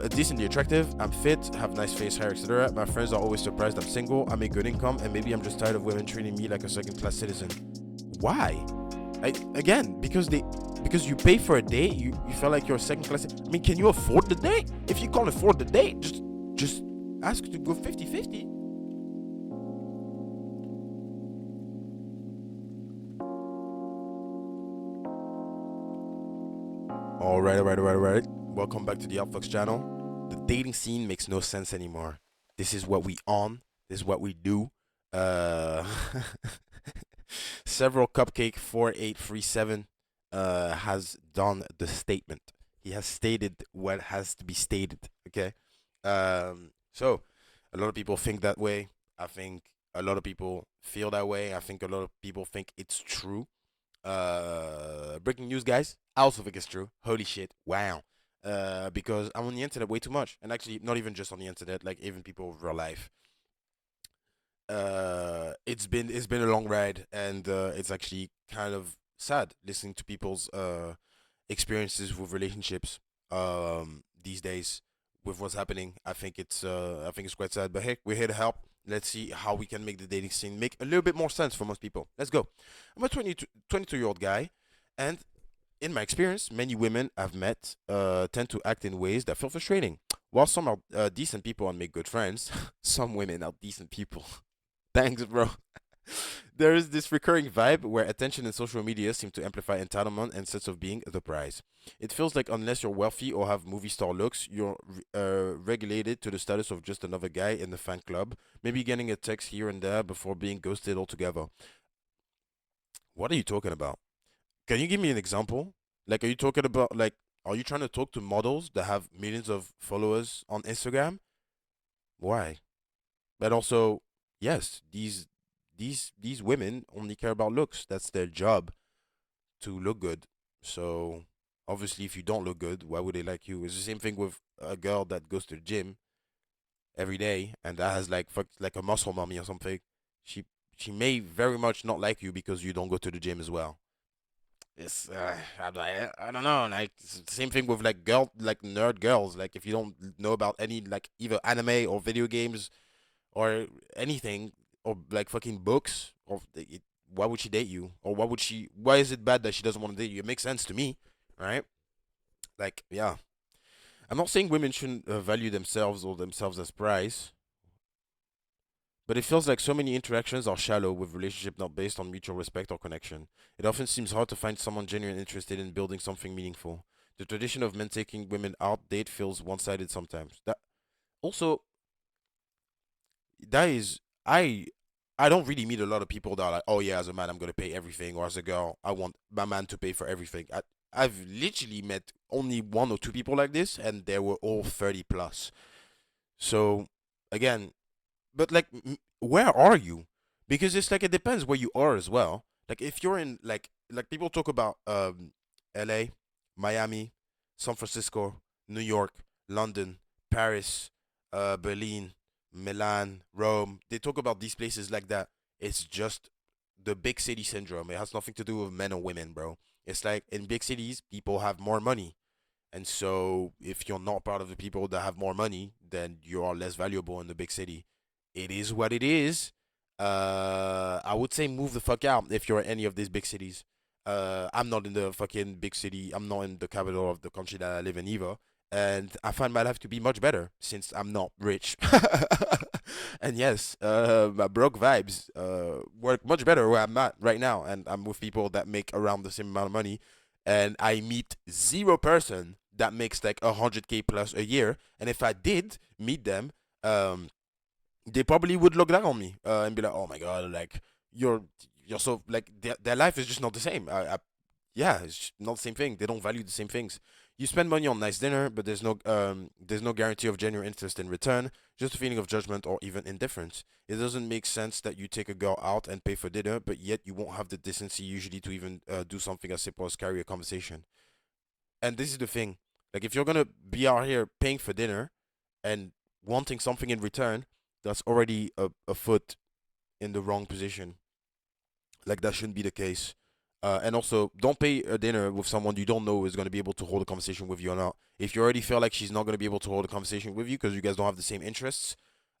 decently attractive, I'm fit, have nice face, hair, etc. My friends are always surprised I'm single, I make good income, and maybe I'm just tired of women treating me like a second-class citizen. Why? Again, because you pay for a date, you feel like you're a second class. I mean, can you afford the date? If you can't afford the date, just ask to go 50-50. All right. Welcome back to the Outfox channel. The dating scene makes no sense anymore. This is what we on. This is what we do. Uh, Several Cupcake 4837 has done the statement. He has stated what has to be stated. Okay. So a lot of people think that way. I think a lot of people feel that way. I think a lot of people think it's true. Breaking news, guys. I also think it's true. Holy shit! Wow. Because I'm on the internet way too much, and actually, not even just on the internet. Like even people in real life. It's been a long ride, and it's actually kind of sad listening to people's experiences with relationships these days with what's happening. I think it's quite sad, but hey, we're here to help. Let's see how we can make the dating scene make a little bit more sense for most people. Let's go. I'm a 22-year-old guy, and in my experience, many women I've met tend to act in ways that feel frustrating. While some are decent people and make good friends, some women are decent people. Thanks, bro. There is this recurring vibe where attention and social media seem to amplify entitlement and sense of being the prize. It feels like unless you're wealthy or have movie star looks, you're regulated to the status of just another guy in the fan club, maybe getting a text here and there before being ghosted altogether. What are you talking about? Can you give me an example? Like, are you talking about, like, are you trying to talk to models that have millions of followers on Instagram? Why? But also, yes, these women only care about looks. That's their job, to look good. So obviously, if you don't look good, why would they like you? It's the same thing with a girl that goes to the gym every day and that has like a muscle mommy or something. She she may very much not like you because you don't go to the gym as well. It's I don't know. Like it's the same thing with like like nerd girls. Like if you don't know about any like either anime or video games or anything or like fucking books why would she date you or why is it bad that she doesn't want to date you? It makes sense to me, right? Like yeah, I'm not saying women shouldn't value themselves or themselves as prize, but it feels like so many interactions are shallow with relationship not based on mutual respect or connection. It often seems hard to find someone genuinely interested in building something meaningful. The tradition of men taking women out date feels one-sided sometimes. That also that is I don't really meet a lot of people that are like, oh yeah, as a man I'm gonna pay everything, or as a girl I want my man to pay for everything. I've literally met only one or two people like this, and they were all 30 plus. So again, but like, where are you? Because it's like it depends where you are as well. Like if you're in like people talk about L.A., Miami, San Francisco, New York, London, Paris, Berlin, Milan, Rome. They talk about these places like that. It's just the big city syndrome. It has nothing to do with men or women, bro. It's like in big cities, people have more money. And so if you're not part of the people that have more money, then you are less valuable in the big city. It is what it is. I would say move the fuck out if you're in any of these big cities. I'm not in the fucking big city. I'm not in the capital of the country that I live in either. And I find my life to be much better since I'm not rich. And yes, my broke vibes work much better where I'm at right now. And I'm with people that make around the same amount of money. And I meet zero person that makes like 100K plus a year. And if I did meet them, um, they probably would look down on me and be like, "Oh my god, like you're you're so like their life is just not the same." Yeah, it's just not the same thing. They don't value the same things. You spend money on nice dinner, but there's no guarantee of genuine interest in return. Just a feeling of judgment or even indifference. It doesn't make sense that you take a girl out and pay for dinner, but yet you won't have the decency usually to even do something as simple as carry a conversation. And this is the thing. Like if you're gonna be out here paying for dinner and wanting something in return, that's already a foot in the wrong position. Like that shouldn't be the case. And also, don't pay a dinner with someone you don't know is going to be able to hold a conversation with you or not. If you already feel like she's not going to be able to hold a conversation with you because you guys don't have the same interests,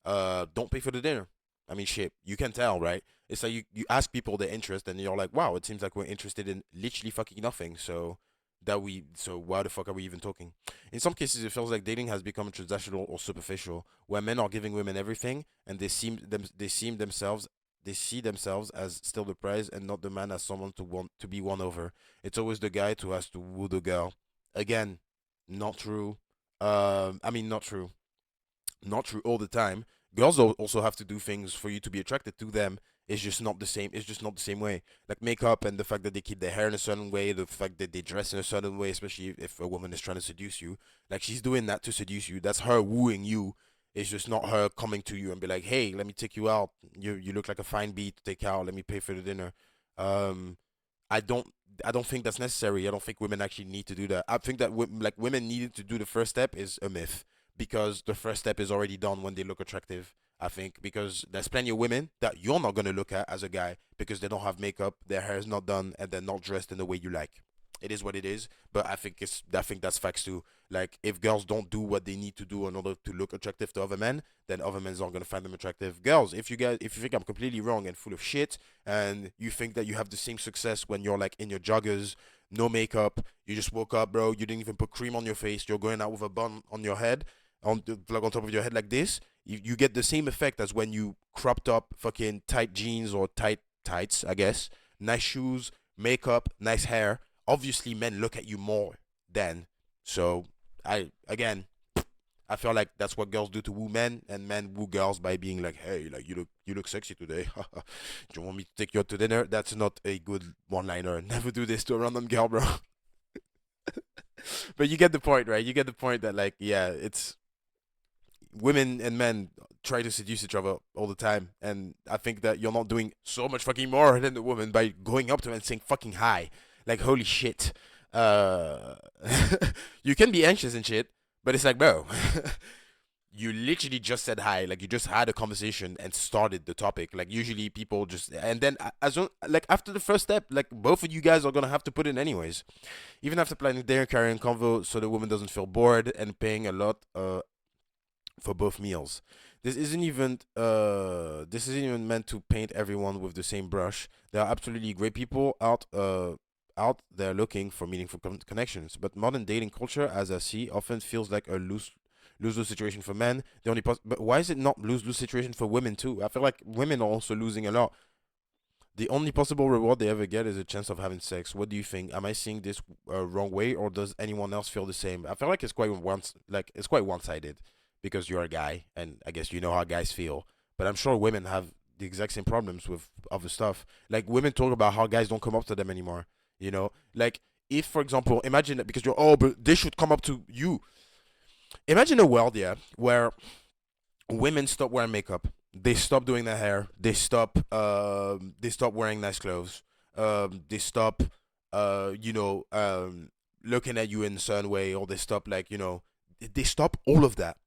don't pay for the dinner. I mean, shit, you can tell, right? It's like you ask people their interest, and you're like, wow, it seems like we're interested in literally fucking nothing. So why the fuck are we even talking? In some cases, it feels like dating has become transactional or superficial, where men are giving women everything, and they see themselves as still the prize and not the man as someone to be won over. It's always the guy who has to woo the girl. Again, not true. I mean, not true. Not true all the time. Girls also have to do things for you to be attracted to them. It's just not the same. It's just not the same way. Like makeup and the fact that they keep their hair in a certain way, the fact that they dress in a certain way, especially if a woman is trying to seduce you. Like she's doing that to seduce you. That's her wooing you. It's just not her coming to you and be like, "Hey, let me take you out. You look like a fine bee to take out. Let me pay for the dinner." Um, I don't I don't think that's necessary. I don't think women actually need to do that. I think that like women needing to do the first step is a myth because the first step is already done when they look attractive. I think because there's plenty of women that you're not gonna look at as a guy because they don't have makeup, their hair is not done, and they're not dressed in the way you like. It is what it is, but I think that's facts too. Like if girls don't do what they need to do in order to look attractive to other men, then other men aren't gonna find them attractive. Girls, if you think I'm completely wrong and full of shit, and you think that you have the same success when you're like in your joggers, no makeup, you just woke up, bro, you didn't even put cream on your face, you're going out with a bun on your head, like on top of your head like this, you get the same effect as when you cropped up fucking tight jeans or tights, I guess, nice shoes, makeup, nice hair. Obviously, men look at you more then. So again, I feel like that's what girls do to woo men, and men woo girls by being like, "Hey, like you look sexy today. Do you want me to take you out to dinner?" That's not a good one-liner. Never do this to a random girl, bro. But you get the point, right? You get the point that like, yeah, it's women and men try to seduce each other all the time, and I think that you're not doing so much fucking more than the woman by going up to them and saying fucking hi, like holy shit. Uh, you can be anxious and shit, but it's like, bro, you literally just said hi, like you just had a conversation and started the topic. Like usually people just and then as long, like after the first step, like both of you guys are gonna have to put in anyways, even after planning dinner, carrying convo, so the woman doesn't feel bored and paying a lot for both meals. This isn't even meant to paint everyone with the same brush. There are absolutely great people out there looking for meaningful connections, but modern dating culture, as I see, often feels like a lose lose situation for men. But why is it not lose lose situation for women too? I feel like women are also losing a lot. The only possible reward they ever get is a chance of having sex. What do you think? Am I seeing this wrong way, or does anyone else feel the same? I feel like it's quite one sided because you're a guy, and I guess you know how guys feel. But I'm sure women have the exact same problems with other stuff. Like women talk about how guys don't come up to them anymore. Like if, for example, imagine that because but they should come up to you. Imagine a world, yeah, where women stop wearing makeup. They stop doing their hair. They stop wearing nice clothes. They stop looking at you in a certain way, or they stop they stop all of that.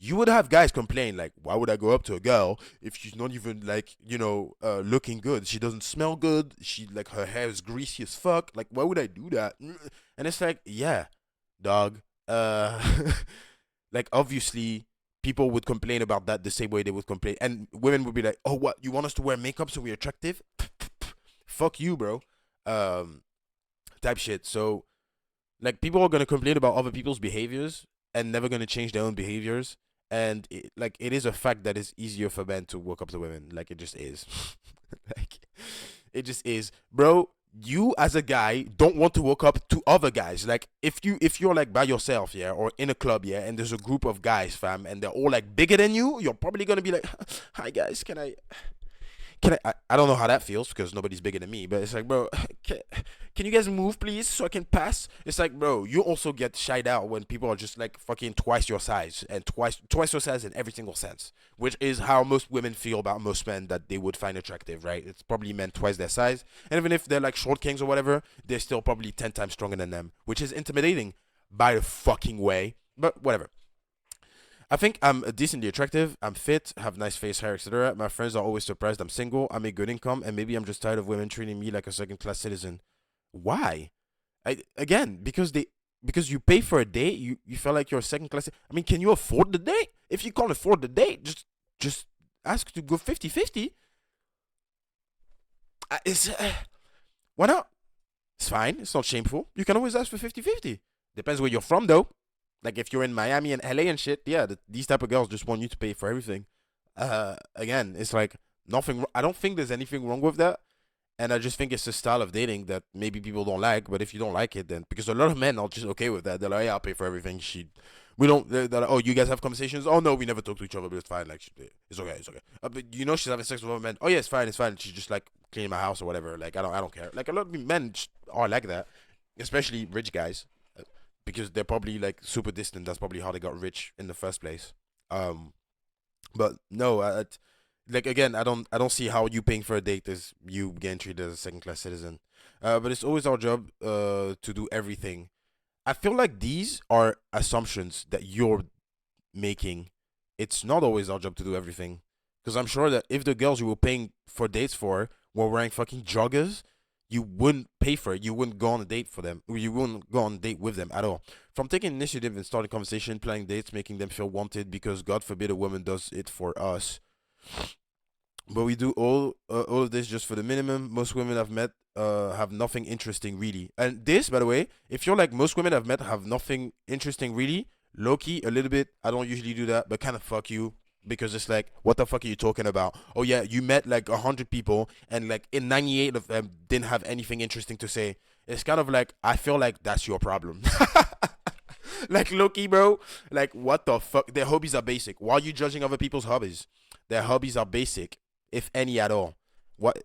You would have guys complain like, why would I go up to a girl if she's not even like, looking good? She doesn't smell good. She like her hair is greasy as fuck. Like, why would I do that? And it's like, yeah, dog. Like obviously people would complain about that the same way they would complain, and women would be like, "Oh, what? You want us to wear makeup so we're attractive? Fuck you, bro." Um, type shit. So like people are gonna complain about other people's behaviors and never gonna change their own behaviors. And it is a fact that it's easier for men to walk up to women. Like it just is. Like it just is, bro. You as a guy don't want to walk up to other guys. Like if you're like by yourself, yeah, or in a club, yeah, and there's a group of guys, fam, and they're all like bigger than you, you're probably gonna be like, "Hi guys, I don't know how that feels because nobody's bigger than me, but it's like, bro, can you guys move, please, so I can pass? It's like, bro, you also get shied out when people are just like fucking twice your size and twice your size in every single sense, which is how most women feel about most men that they would find attractive, right? It's probably men twice their size, and even if they're like short kings or whatever, they're still probably 10 times stronger than them, which is intimidating by the fucking way. But whatever. I think I'm decently attractive. I'm fit, have nice face, hair, etc. My friends are always surprised I'm single. I make good income, and maybe I'm just tired of women treating me like a second class citizen. Why? Again, because you pay for a date, you feel like you're a second class. I mean, can you afford the date? If you can't afford the date, just ask to go 50-50. It's why not? It's fine. It's not shameful. You can always ask for 50-50. Depends where you're from, though. Like if you're in Miami and LA and shit, yeah, these type of girls just want you to pay for everything. Again, it's like nothing. I don't think there's anything wrong with that, and I just think it's a style of dating that maybe people don't like. But if you don't like it, then because a lot of men are just okay with that. They're like, yeah, I'll pay for everything. We don't. They're like, oh, you guys have conversations. Oh no, we never talk to each other, but it's fine. Like, it's okay, it's okay. But you know, she's having sex with other men. Oh yeah, it's fine, it's fine. She's just like cleaning my house or whatever. Like, I don't care. Like a lot of men just are like that, especially rich guys, because they're probably like super distant. That's probably how they got rich in the first place. Um, but no, like again, I don't see how you paying for a date is you getting treated as a second class citizen. But it's always our job to do everything. I feel like these are assumptions that you're making. It's not always our job to do everything. Because I'm sure that if the girls you were paying for dates for were wearing fucking joggers, you wouldn't pay for it. You wouldn't go on a date for them. Or you wouldn't go on a date with them at all. From taking initiative and starting conversation, planning dates, making them feel wanted because God forbid a woman does it for us. But we do all of this just for the minimum. Most women I've met have nothing interesting really. And this, by the way, if you're like most women I've met have nothing interesting really, low key a little bit. I don't usually do that, but kind of fuck you because it's like, what the fuck are you talking about? Oh yeah, you met like 100 people and like in 98 of them didn't have anything interesting to say. It's kind of like I feel like that's your problem. Like low key, bro. Like what the fuck? Their hobbies are basic. Why are you judging other people's hobbies? Their hobbies are basic, if any at all. What?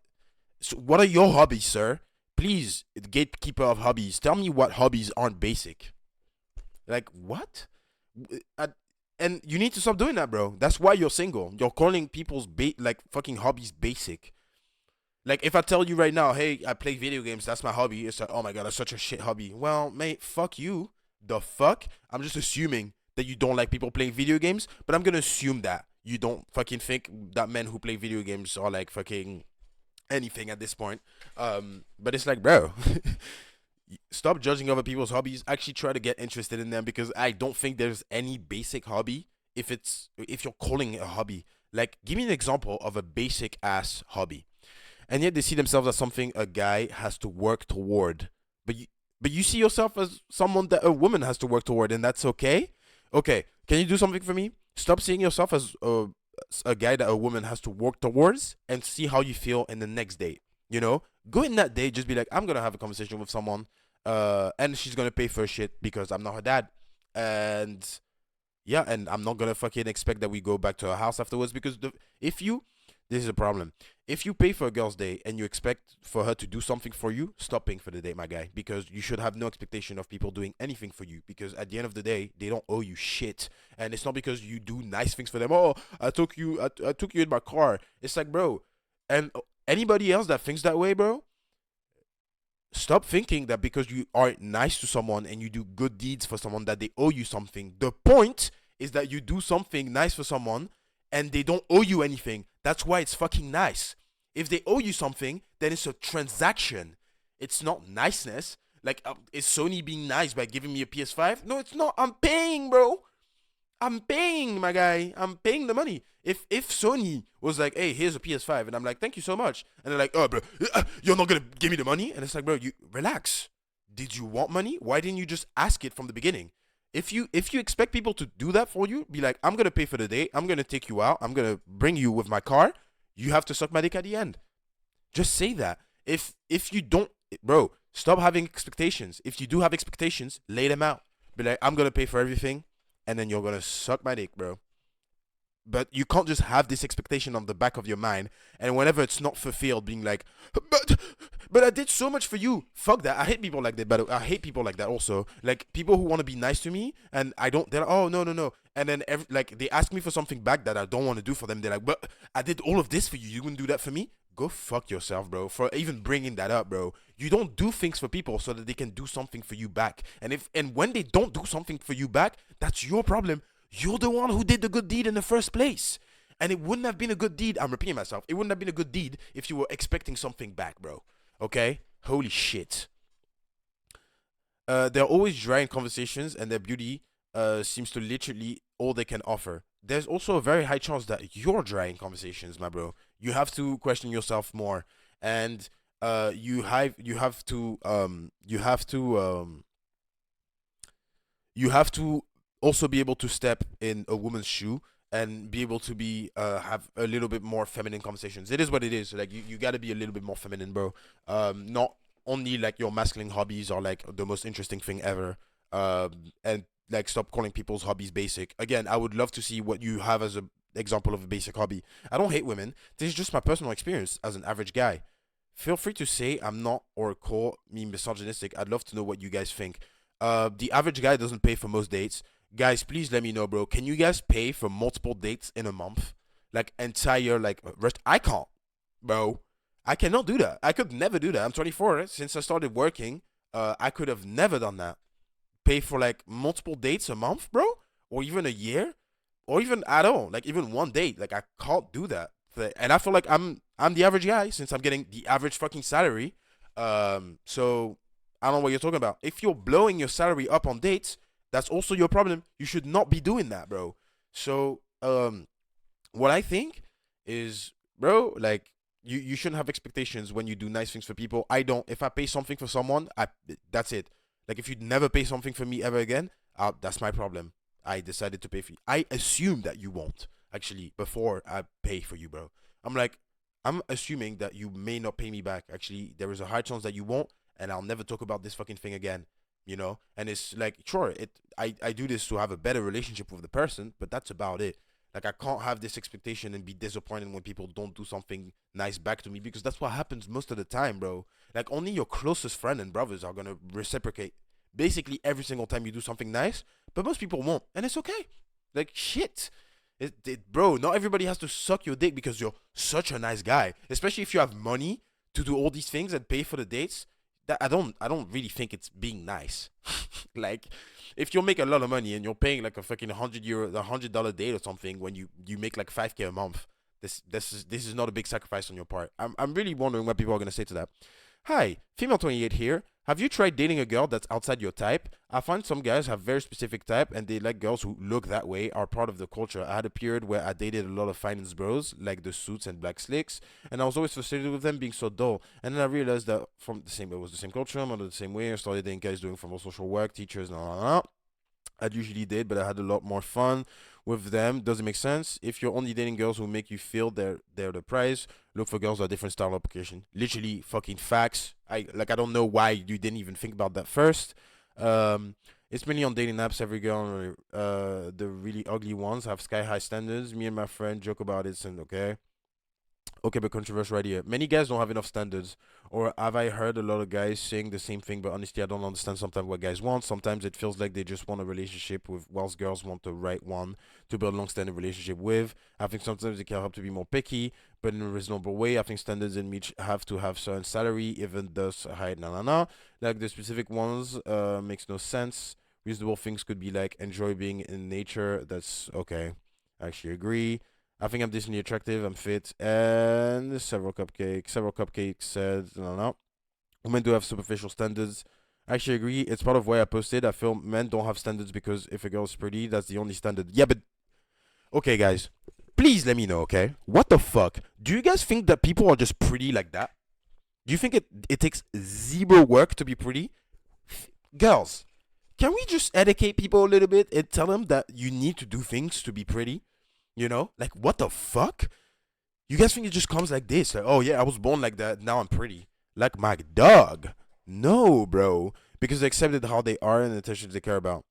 So what are your hobbies, sir? Please, gatekeeper of hobbies, tell me what hobbies aren't basic. Like what? I, and you need to stop doing that, bro. That's why you're single. You're calling people's like fucking hobbies basic. Like if I tell you right now, hey, I play video games, that's my hobby. It's like, oh my god, that's such a shit hobby. Well, mate, fuck you. The fuck? I'm just assuming that you don't like people playing video games, but I'm gonna assume that you don't fucking think that men who play video games are like fucking anything at this point. But it's like, bro, stop judging other people's hobbies. Actually, try to get interested in them because I don't think there's any basic hobby if you're calling it a hobby. Like, give me an example of a basic ass hobby, and yet they see themselves as something a guy has to work toward. But you see yourself as someone that a woman has to work toward, and that's okay. Okay, can you do something for me? Stop seeing yourself as a guy that a woman has to work towards, and see how you feel in the next date. You know, go in that day, just be like, I'm gonna have a conversation with someone, and she's gonna pay for shit because I'm not her dad, and yeah, and I'm not gonna fucking expect that we go back to her house afterwards because if you this is a problem. If you pay for a girl's day and you expect for her to do something for you, stop paying for the date, my guy, because you should have no expectation of people doing anything for you because at the end of the day, they don't owe you shit. And it's not because you do nice things for them. Oh, I took you in my car. It's like, bro, and anybody else that thinks that way, bro, stop thinking that because you are nice to someone and you do good deeds for someone that they owe you something. The point is that you do something nice for someone and they don't owe you anything. That's why it's fucking nice. If they owe you something, then it's a transaction. It's not niceness. Like, is Sony being nice by giving me a PS5? No, it's not. I'm paying, bro. I'm paying, my guy. I'm paying the money. If Sony was like, hey, here's a PS5, and I'm like, thank you so much, and they're like, oh, bro, you're not gonna give me the money, and it's like, bro, you relax. Did you want money? Why didn't you just ask it from the beginning? If you expect people to do that for you, be like, I'm gonna pay for the day. I'm gonna take you out. I'm gonna bring you with my car. You have to suck my dick at the end. Just say that. If you don't, bro, stop having expectations. If you do have expectations, lay them out. Be like, I'm gonna pay for everything, and then you're gonna suck my dick, bro. But you can't just have this expectation on the back of your mind, and whenever it's not fulfilled, being like, but but I did so much for you. Fuck that. I hate people like that. But I hate people like that also. Like people who want to be nice to me, and I don't. They're like, oh no no no, and then like they ask me for something back that I don't want to do for them. They're like, but I did all of this for you. You wouldn't do that for me. Go fuck yourself, bro. For even bringing that up, bro. You don't do things for people so that they can do something for you back. And when they don't do something for you back, that's your problem. You're the one who did the good deed in the first place. And it wouldn't have been a good deed. I'm repeating myself. It wouldn't have been a good deed if you were expecting something back, bro. Okay? Holy shit. They're always dry in conversations, and their beauty seems to literally all they can offer. There's also a very high chance that you're dry in conversations, my bro. You have to question yourself more, and you have to also be able to step in a woman's shoe and be able to be have a little bit more feminine conversations. It is what it is. Like you got to be a little bit more feminine, bro. Not only like your masculine hobbies are like the most interesting thing ever. And like stop calling people's hobbies basic. Again, I would love to see what you have as a example of a basic hobby. I don't hate women. This is just my personal experience as an average guy. Feel free to say I'm not or call me misogynistic. I'd love to know what you guys think. The average guy doesn't pay for most dates. Guys, please let me know, bro. Can you guys pay for multiple dates in a month? Like entire like rest? I can't, bro. I cannot do that. I could never do that. I'm 24. Since I started working, I could have never done that. Pay for like multiple dates a month, bro, or even a year, or even at all, like even one date. Like I can't do that. And I feel like I'm the average guy since I'm getting the average fucking salary. So I don't know what you're talking about. If you're blowing your salary up on dates, that's also your problem. You should not be doing that, bro. So what I think is, bro, like you shouldn't have expectations when you do nice things for people. I don't. If I pay something for someone, I that's it. Like if you never pay something for me ever again, that's my problem. I decided to pay for you. I assume that you won't actually before I pay for you, bro. I'm like, I'm assuming that you may not pay me back. Actually, there is a high chance that you won't, and I'll never talk about this fucking thing again. And it's like, sure, I do this to have a better relationship with the person, but that's about it. Like I can't have this expectation and be disappointed when people don't do something nice back to me because that's what happens most of the time, bro. Like only your closest friend and brothers are gonna reciprocate basically every single time you do something nice, but most people won't, and it's okay. Like shit. Bro, not everybody has to suck your dick because you're such a nice guy. Especially if you have money to do all these things and pay for the dates. That I don't really think it's being nice. Like, if you make a lot of money and you're paying like a fucking €100, $100 date or something when you make like 5K a month, this is not a big sacrifice on your part. I'm really wondering what people are gonna say to that. Hi, female 28 here. Have you tried dating a girl that's outside your type? I find some guys have very specific type and they like girls who look that way, are part of the culture. I had a period where I dated a lot of finance bros, like the suits and black slicks, and I was always frustrated with them being so dull. And then I realized that it was the same culture, I'm the same way. I started dating guys doing from social work, teachers, I usually did, but I had a lot more fun with them. Does it make sense? If you're only dating girls who make you feel they're the prize, look for girls with a different style application. Literally fucking facts. I don't know why you didn't even think about that first. It's mainly on dating apps. Every girl, the really ugly ones have sky high standards. Me and my friend joke about it, and okay. Okay, but controversial idea. Many guys don't have enough standards. Or have I heard a lot of guys saying the same thing, but honestly, I don't understand sometimes what guys want. Sometimes it feels like they just want a relationship with, whilst girls want the right one to build a long-standing relationship with. I think sometimes it can help to be more picky, but in a reasonable way. I think standards in each have to have certain salary, even thus high, Like the specific ones makes no sense. Reasonable things could be like enjoy being in nature. That's okay. I actually agree. I think I'm decently attractive. I'm fit, and several cupcakes. Several cupcakes said, no, no. Women do have superficial standards. I actually agree. It's part of why I posted. I feel men don't have standards because if a girl's pretty, that's the only standard. Yeah, but okay, guys, please let me know. Okay, what the fuck? Do you guys think that people are just pretty like that? Do you think it takes zero work to be pretty? Girls, can we just educate people a little bit and tell them that you need to do things to be pretty? Like what the fuck? You guys think it just comes like this? Like, oh yeah, I was born like that. Now I'm pretty. Like my dog. No, bro. Because they accepted how they are and the attention they care about.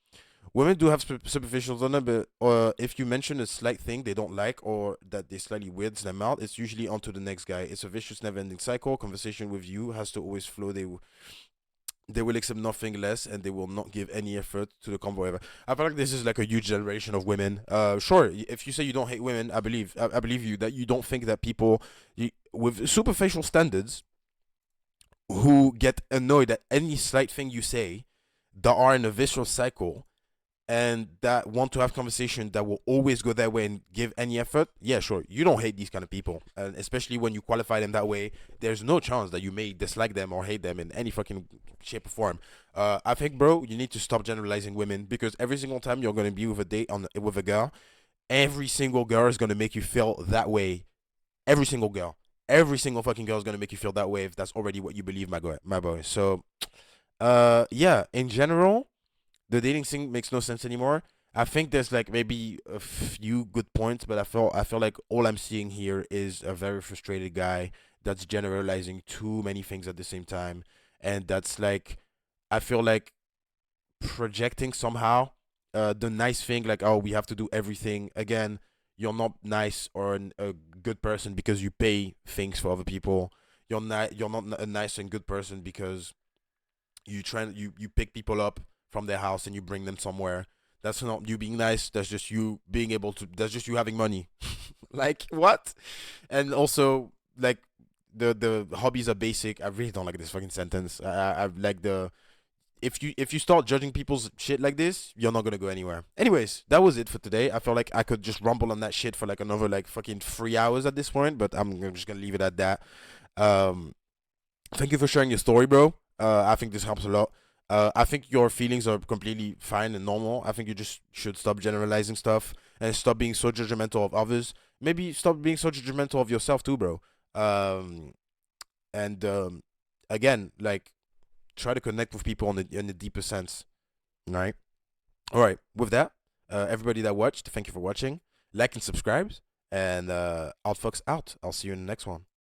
Women do have superficials on them, but if you mention a slight thing they don't like or that they slightly weirds them out, it's usually on to the next guy. It's a vicious, never-ending cycle. Conversation with you has to always flow. They will accept nothing less and they will not give any effort to the convo ever. I feel like this is like a huge generation of women. Sure, if you say you don't hate women, I believe you that you don't think that people with superficial standards who get annoyed at any slight thing you say that are in a vicious cycle and that want to have conversation that will always go that way and give any effort, yeah, sure, you don't hate these kind of people, and especially when you qualify them that way, there's no chance that you may dislike them or hate them in any fucking shape or form. I think, bro, you need to stop generalizing women, because every single time you're gonna be with a date on with a girl, every single girl is gonna make you feel that way. Every single girl, every single fucking girl is gonna make you feel that way if that's already what you believe, my boy. So, yeah, in general the dating thing makes no sense anymore. I think there's like maybe a few good points, but I feel like all I'm seeing here is a very frustrated guy that's generalizing too many things at the same time, and that's like I feel like projecting somehow the nice thing, like, oh, we have to do everything again. You're not nice or a good person because you pay things for other people. You're not a nice and good person because you pick people up from their house and you bring them somewhere. That's not you being nice. That's just you being able to. That's just you having money. Like what? And also like the hobbies are basic. I really don't like this fucking sentence. I like the if you start judging people's shit like this, you're not gonna go anywhere. Anyways, that was it for today. I felt like I could just rumble on that shit for like another like fucking 3 hours at this point, but I'm just gonna leave it at that. Um, Thank you for sharing your story, bro. I think this helps a lot. I think your feelings are completely fine and normal. I think you just should stop generalizing stuff and stop being so judgmental of others. Maybe stop being so judgmental of yourself too, bro. Um, and again, like try to connect with people in the deeper sense. Right. All right. With that, everybody that watched, thank you for watching. Like and subscribe. And Outfox out. I'll see you in the next one.